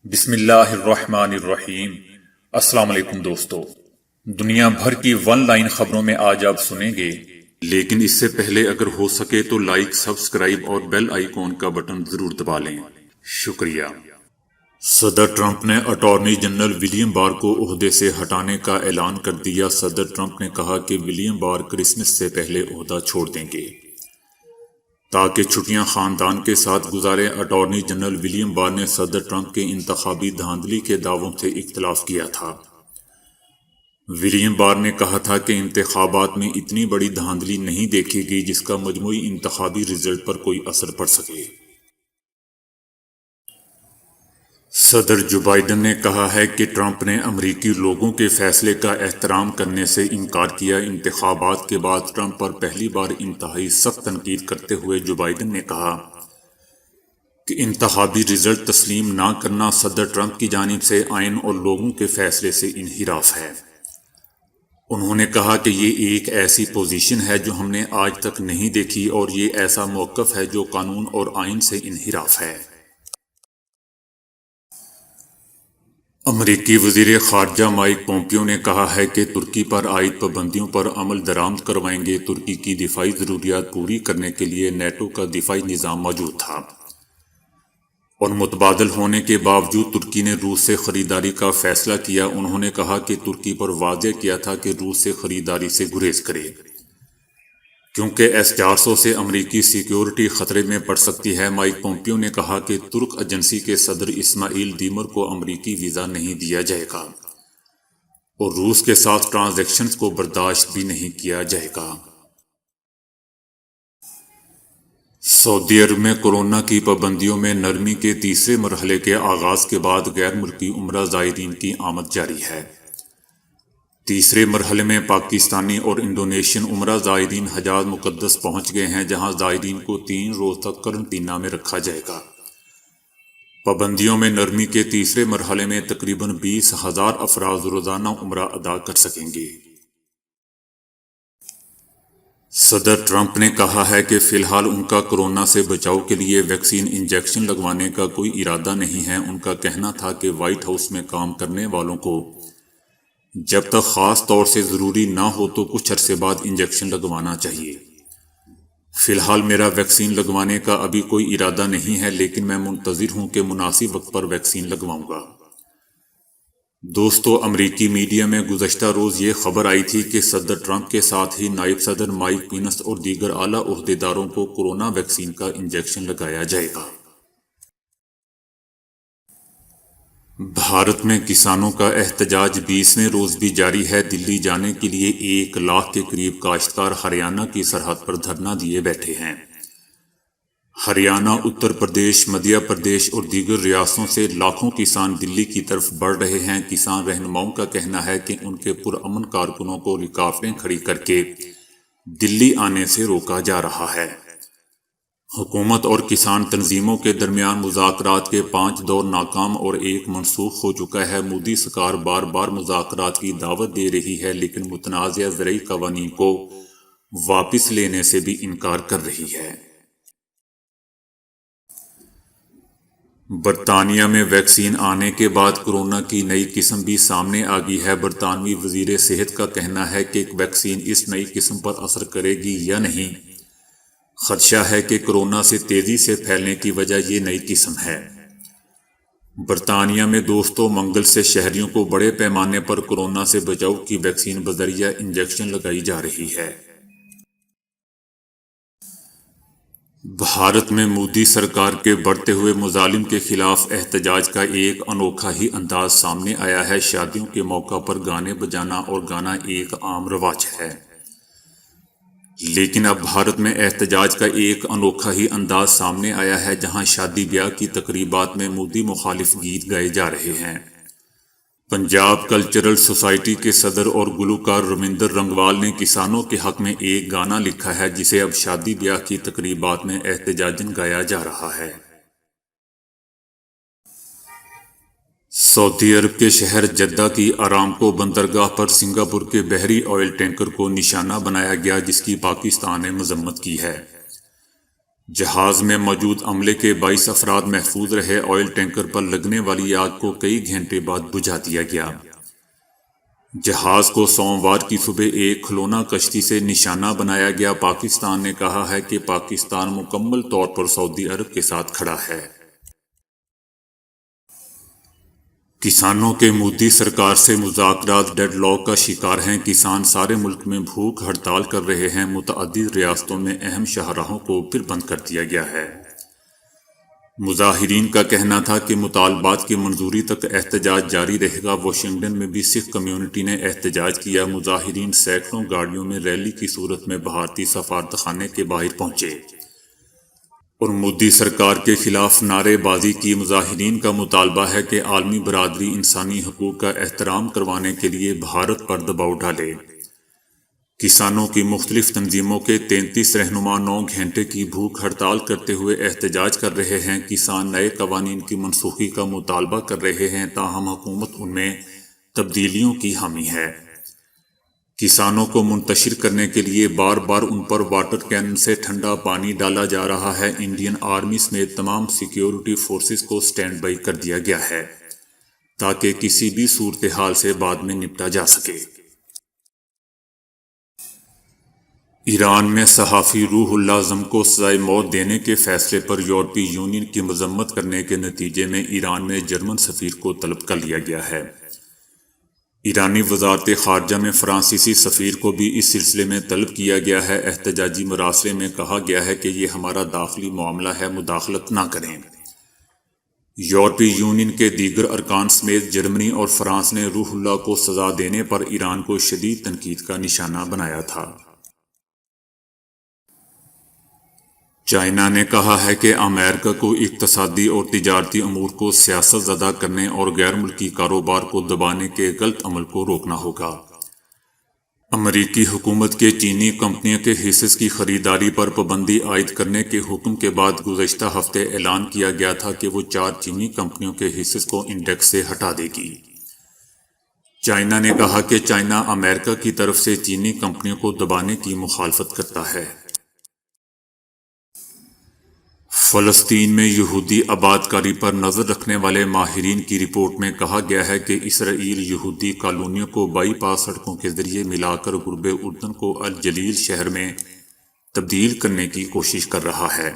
بسم اللہ الرحمن الرحیم۔ السلام علیکم دوستو، دنیا بھر کی ون لائن خبروں میں آج آپ سنیں گے، لیکن اس سے پہلے اگر ہو سکے تو لائک، سبسکرائب اور بیل آئیکن کا بٹن ضرور دبا لیں۔ شکریہ۔ صدر ٹرمپ نے اٹارنی جنرل ولیم بار کو عہدے سے ہٹانے کا اعلان کر دیا۔ صدر ٹرمپ نے کہا کہ ولیم بار کرسمس سے پہلے عہدہ چھوڑ دیں گے تاکہ چھٹیاں خاندان کے ساتھ گزاریں۔ اٹارنی جنرل ولیم بار نے صدر ٹرمپ کے انتخابی دھاندلی کے دعووں سے اختلاف کیا تھا۔ ولیم بار نے کہا تھا کہ انتخابات میں اتنی بڑی دھاندلی نہیں دیکھی گئی جس کا مجموعی انتخابی رزلٹ پر کوئی اثر پڑ سکے۔ صدر جو بائیڈن نے کہا ہے کہ ٹرمپ نے امریکی لوگوں کے فیصلے کا احترام کرنے سے انکار کیا۔ انتخابات کے بعد ٹرمپ پر پہلی بار انتہائی سخت تنقید کرتے ہوئے جو بائیڈن نے کہا کہ انتخابی رزلٹ تسلیم نہ کرنا صدر ٹرمپ کی جانب سے آئین اور لوگوں کے فیصلے سے انحراف ہے۔ انہوں نے کہا کہ یہ ایک ایسی پوزیشن ہے جو ہم نے آج تک نہیں دیکھی اور یہ ایسا موقف ہے جو قانون اور آئین سے انحراف ہے۔ امریکی وزیر خارجہ مائک پومپیو نے کہا ہے کہ ترکی پر عائد پابندیوں پر عمل درآمد کروائیں گے۔ ترکی کی دفاعی ضروریات پوری کرنے کے لیے نیٹو کا دفاعی نظام موجود تھا اور متبادل ہونے کے باوجود ترکی نے روس سے خریداری کا فیصلہ کیا۔ انہوں نے کہا کہ ترکی پر واضح کیا تھا کہ روس سے خریداری سے گریز کرے کیونکہ S-400 سے امریکی سیکیورٹی خطرے میں پڑ سکتی ہے۔ مائک پومپیو نے کہا کہ ترک ایجنسی کے صدر اسماعیل دیمر کو امریکی ویزا نہیں دیا جائے گا اور روس کے ساتھ ٹرانزیکشنز کو برداشت بھی نہیں کیا جائے گا۔ سعودی عرب میں کورونا کی پابندیوں میں نرمی کے تیسرے مرحلے کے آغاز کے بعد غیر ملکی عمرہ زائرین کی آمد جاری ہے۔ تیسرے مرحلے میں پاکستانی اور انڈونیشین عمرہ زائرین حجاز مقدس پہنچ گئے ہیں، جہاں زائرین کو 3 روز تک قرنطینہ میں رکھا جائے گا۔ پابندیوں میں نرمی کے تیسرے مرحلے میں تقریباً 20,000 افراد روزانہ عمرہ ادا کر سکیں گے۔ صدر ٹرمپ نے کہا ہے کہ فی الحال ان کا کورونا سے بچاؤ کے لیے ویکسین انجیکشن لگوانے کا کوئی ارادہ نہیں ہے۔ ان کا کہنا تھا کہ وائٹ ہاؤس میں کام کرنے والوں کو جب تک خاص طور سے ضروری نہ ہو تو کچھ عرصے بعد انجیکشن لگوانا چاہیے۔ فی الحال میرا ویکسین لگوانے کا ابھی کوئی ارادہ نہیں ہے، لیکن میں منتظر ہوں کہ مناسب وقت پر ویکسین لگواؤں گا۔ دوستو، امریکی میڈیا میں گزشتہ روز یہ خبر آئی تھی کہ صدر ٹرمپ کے ساتھ ہی نائب صدر مائک پینس اور دیگر اعلیٰ عہدیداروں کو کورونا ویکسین کا انجیکشن لگایا جائے گا۔ بھارت میں کسانوں کا احتجاج 20ویں روز بھی جاری ہے۔ دلی جانے کے لیے 1 لاکھ کے قریب کاشتکار ہریانہ کی سرحد پر دھرنا دیے بیٹھے ہیں۔ ہریانہ، اتر پردیش، مدھیہ پردیش اور دیگر ریاستوں سے لاکھوں کسان دلی کی طرف بڑھ رہے ہیں۔ کسان رہنماؤں کا کہنا ہے کہ ان کے پرامن کارکنوں کو رکاوٹیں کھڑی کر کے دلی آنے سے روکا جا رہا ہے۔ حکومت اور کسان تنظیموں کے درمیان مذاکرات کے 5 دور ناکام اور 1 منسوخ ہو چکا ہے۔ مودی سرکار بار بار مذاکرات کی دعوت دے رہی ہے، لیکن متنازع زرعی قوانین کو واپس لینے سے بھی انکار کر رہی ہے۔ برطانیہ میں ویکسین آنے کے بعد کورونا کی نئی قسم بھی سامنے آ گئی ہے۔ برطانوی وزیر صحت کا کہنا ہے کہ ویکسین اس نئی قسم پر اثر کرے گی یا نہیں۔ خدشہ ہے کہ کورونا سے تیزی سے پھیلنے کی وجہ یہ نئی قسم ہے۔ برطانیہ میں دوستو، منگل سے شہریوں کو بڑے پیمانے پر کورونا سے بچاؤ کی ویکسین بذریعہ انجیکشن لگائی جا رہی ہے۔ بھارت میں مودی سرکار کے بڑھتے ہوئے مظالم کے خلاف احتجاج کا ایک انوکھا ہی انداز سامنے آیا ہے۔ شادیوں کے موقع پر گانے بجانا اور گانا ایک عام رواج ہے، لیکن اب بھارت میں احتجاج کا ایک انوکھا ہی انداز سامنے آیا ہے، جہاں شادی بیاہ کی تقریبات میں مودی مخالف گیت گائے جا رہے ہیں۔ پنجاب کلچرل سوسائٹی کے صدر اور گلوکار رمندر رنگوال نے کسانوں کے حق میں ایک گانا لکھا ہے، جسے اب شادی بیاہ کی تقریبات میں احتجاجاً گایا جا رہا ہے۔ سعودی عرب کے شہر جدہ کی ارامکو بندرگاہ پر سنگاپور کے بحری آئل ٹینکر کو نشانہ بنایا گیا، جس کی پاکستان نے مذمت کی ہے۔ جہاز میں موجود عملے کے 22 افراد محفوظ رہے۔ آئل ٹینکر پر لگنے والی آگ کو کئی گھنٹے بعد بجھا دیا گیا۔ جہاز کو سوموار کی صبح ایک کھلونا کشتی سے نشانہ بنایا گیا۔ پاکستان نے کہا ہے کہ پاکستان مکمل طور پر سعودی عرب کے ساتھ کھڑا ہے۔ کسانوں کے مودی سرکار سے مذاکرات ڈیڈ لاک کا شکار ہیں۔ کسان سارے ملک میں بھوک ہڑتال کر رہے ہیں۔ متعدد ریاستوں میں اہم شاہراہوں کو پھر بند کر دیا گیا ہے۔ مظاہرین کا کہنا تھا کہ مطالبات کی منظوری تک احتجاج جاری رہے گا۔ واشنگٹن میں بھی سکھ کمیونٹی نے احتجاج کیا۔ مظاہرین سینکڑوں گاڑیوں میں ریلی کی صورت میں بھارتی سفارتخانے کے باہر پہنچے اور مودی سرکار کے خلاف نعرے بازی کی۔ مظاہرین کا مطالبہ ہے کہ عالمی برادری انسانی حقوق کا احترام کروانے کے لیے بھارت پر دباؤ ڈالے۔ کسانوں کی مختلف تنظیموں کے 33 رہنما 9 گھنٹے کی بھوک ہڑتال کرتے ہوئے احتجاج کر رہے ہیں۔ کسان نئے قوانین کی منسوخی کا مطالبہ کر رہے ہیں، تاہم حکومت ان میں تبدیلیوں کی حامی ہے۔ کسانوں کو منتشر کرنے کے لیے بار بار ان پر واٹر کینن سے ٹھنڈا پانی ڈالا جا رہا ہے۔ انڈین آرمی سمیت تمام سیکیورٹی فورسز کو سٹینڈ بائی کر دیا گیا ہے تاکہ کسی بھی صورتحال سے بعد میں نپٹا جا سکے۔ ایران میں صحافی روح اللہ زم کو سزائے موت دینے کے فیصلے پر یورپی یونین کی مذمت کرنے کے نتیجے میں ایران میں جرمن سفیر کو طلب کر لیا گیا ہے۔ ایرانی وزارت خارجہ میں فرانسیسی سفیر کو بھی اس سلسلے میں طلب کیا گیا ہے۔ احتجاجی مراسلے میں کہا گیا ہے کہ یہ ہمارا داخلی معاملہ ہے، مداخلت نہ کریں۔ یورپی یونین کے دیگر ارکان سمیت جرمنی اور فرانس نے روح اللہ کو سزا دینے پر ایران کو شدید تنقید کا نشانہ بنایا تھا۔ چائنا نے کہا ہے کہ امریکہ کو اقتصادی اور تجارتی امور کو سیاست زدہ کرنے اور غیر ملکی کاروبار کو دبانے کے غلط عمل کو روکنا ہوگا۔ امریکی حکومت کے چینی کمپنیوں کے حصص کی خریداری پر پابندی عائد کرنے کے حکم کے بعد گزشتہ ہفتے اعلان کیا گیا تھا کہ وہ 4 چینی کمپنیوں کے حصص کو انڈیکس سے ہٹا دے گی۔ چائنا نے کہا کہ چائنا امریکہ کی طرف سے چینی کمپنیوں کو دبانے کی مخالفت کرتا ہے۔ فلسطین میں یہودی آباد کاری پر نظر رکھنے والے ماہرین کی رپورٹ میں کہا گیا ہے کہ اسرائیل یہودی کالونیوں کو بائی پاس سڑکوں کے ذریعے ملا کر غرب اردن کو الجلیل شہر میں تبدیل کرنے کی کوشش کر رہا ہے۔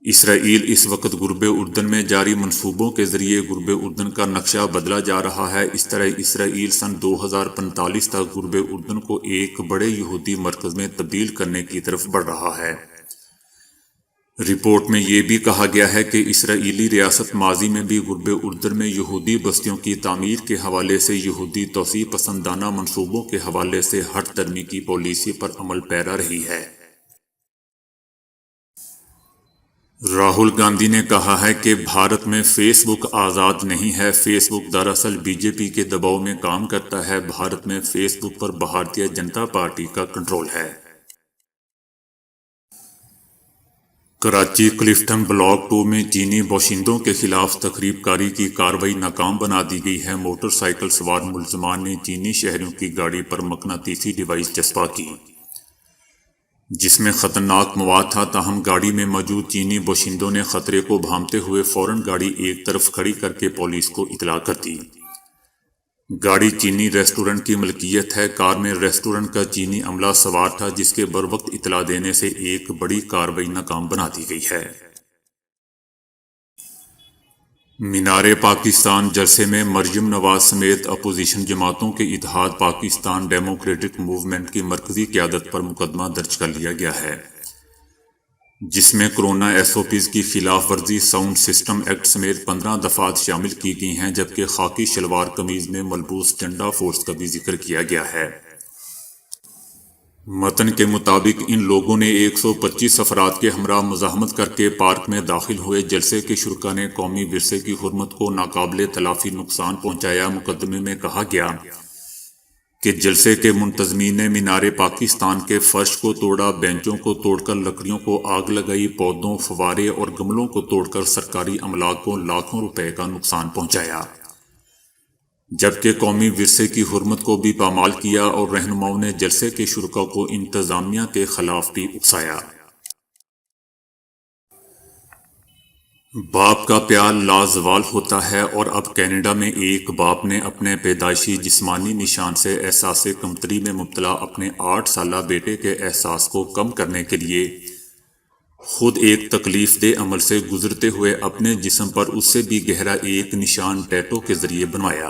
اسرائیل اس وقت غرب اردن میں جاری منصوبوں کے ذریعے غرب اردن کا نقشہ بدلا جا رہا ہے۔ اس طرح اسرائیل سن 2045 تک غرب اردن کو ایک بڑے یہودی مرکز میں تبدیل کرنے کی طرف بڑھ رہا ہے۔ رپورٹ میں یہ بھی کہا گیا ہے کہ اسرائیلی ریاست ماضی میں بھی غرب اردن میں یہودی بستیوں کی تعمیر کے حوالے سے یہودی توسیع پسندانہ منصوبوں کے حوالے سے ہٹ درمی کی پالیسی پر عمل پیرا رہی ہے۔ راہل گاندھی نے کہا ہے کہ بھارت میں فیس بک آزاد نہیں ہے۔ فیس بک دراصل بی جے پی کے دباؤ میں کام کرتا ہے۔ بھارت میں فیس بک پر بھارتیہ جنتا پارٹی کا کنٹرول ہے۔ کراچی کلفٹن بلاک 2 میں چینی باشندوں کے خلاف تخریب کاری کی کارروائی ناکام بنا دی گئی ہے۔ موٹر سائیکل سوار ملزمان نے چینی شہریوں کی گاڑی پر مقناطیسی ڈیوائس چسپاں کی جس میں خطرناک مواد تھا، تاہم گاڑی میں موجود چینی باشندوں نے خطرے کو بھانپتے ہوئے فوراً گاڑی ایک طرف کھڑی کر کے پولیس کو اطلاع کر دی۔ گاڑی چینی ریسٹورنٹ کی ملکیت ہے۔ کار میں ریسٹورنٹ کا چینی عملہ سوار تھا جس کے بروقت اطلاع دینے سے ایک بڑی کارروائی ناکام بنا دی گئی ہے۔ مینار پاکستان جلسے میں مریم نواز سمیت اپوزیشن جماعتوں کے اتحاد پاکستان ڈیموکریٹک موومنٹ کی مرکزی قیادت پر مقدمہ درج کر لیا گیا ہے جس میں کورونا ایس او پیز کی خلاف ورزی، ساؤنڈ سسٹم ایکٹ سمیت 15 دفعات شامل کی گئی ہیں، جبکہ خاکی شلوار قمیض میں ملبوس ٹنڈا فورس کا بھی ذکر کیا گیا ہے۔ متن کے مطابق ان لوگوں نے 125 افراد کے ہمراہ مزاحمت کر کے پارک میں داخل ہوئے۔ جلسے کے شرکاء نے قومی ورثے کی حرمت کو ناقابل تلافی نقصان پہنچایا۔ مقدمے میں کہا گیا کہ جلسے کے منتظمین نے مینار پاکستان کے فرش کو توڑا، بینچوں کو توڑ کر لکڑیوں کو آگ لگائی، پودوں، فوارے اور گملوں کو توڑ کر سرکاری املاک کو لاکھوں روپے کا نقصان پہنچایا، جبکہ قومی ورثے کی حرمت کو بھی پامال کیا، اور رہنماؤں نے جلسے کے شرکاء کو انتظامیہ کے خلاف بھی اکسایا۔ باپ کا پیار لازوال ہوتا ہے، اور اب کینیڈا میں ایک باپ نے اپنے پیدائشی جسمانی نشان سے احساس کمتری میں مبتلا اپنے 8 سالہ بیٹے کے احساس کو کم کرنے کے لیے خود ایک تکلیف دہ عمل سے گزرتے ہوئے اپنے جسم پر اس سے بھی گہرا ایک نشان ٹیٹو کے ذریعے بنوایا۔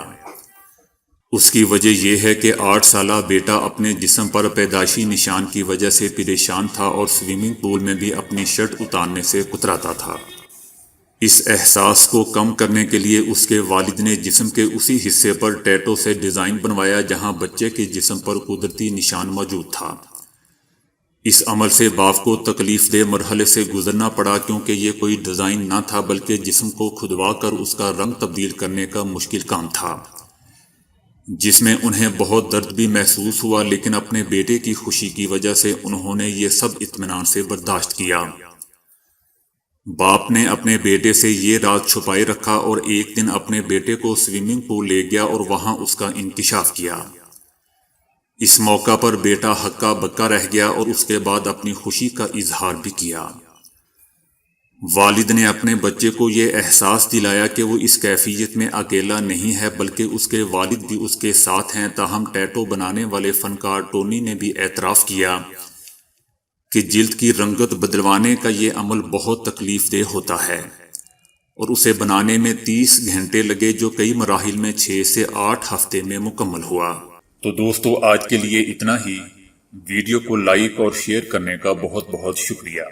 اس کی وجہ یہ ہے کہ 8 سالہ بیٹا اپنے جسم پر پیدائشی نشان کی وجہ سے پریشان تھا اور سوئمنگ پول میں بھی اپنی شرٹ اتارنے سے کتراتا تھا۔ اس احساس کو کم کرنے کے لیے اس کے والد نے جسم کے اسی حصے پر ٹیٹو سے ڈیزائن بنوایا جہاں بچے کے جسم پر قدرتی نشان موجود تھا۔ اس عمل سے باپ کو تکلیف دہ مرحلے سے گزرنا پڑا، کیونکہ یہ کوئی ڈیزائن نہ تھا بلکہ جسم کو کھدوا کر اس کا رنگ تبدیل کرنے کا مشکل کام تھا، جس میں انہیں بہت درد بھی محسوس ہوا، لیکن اپنے بیٹے کی خوشی کی وجہ سے انہوں نے یہ سب اطمینان سے برداشت کیا۔ باپ نے اپنے بیٹے سے یہ راز چھپائے رکھا اور ایک دن اپنے بیٹے کو سوئمنگ پول لے گیا اور وہاں اس کا انکشاف کیا۔ اس موقع پر بیٹا ہکا بکا رہ گیا اور اس کے بعد اپنی خوشی کا اظہار بھی کیا۔ والد نے اپنے بچے کو یہ احساس دلایا کہ وہ اس کیفیت میں اکیلا نہیں ہے بلکہ اس کے والد بھی اس کے ساتھ ہیں۔ تاہم ٹیٹو بنانے والے فنکار ٹونی نے بھی اعتراف کیا کہ جلد کی رنگت بدلوانے کا یہ عمل بہت تکلیف دہ ہوتا ہے اور اسے بنانے میں 30 گھنٹے لگے، جو کئی مراحل میں 6 سے 8 ہفتے میں مکمل ہوا۔ تو دوستو، آج کے لیے اتنا ہی۔ ویڈیو کو لائک اور شیئر کرنے کا بہت بہت شکریہ۔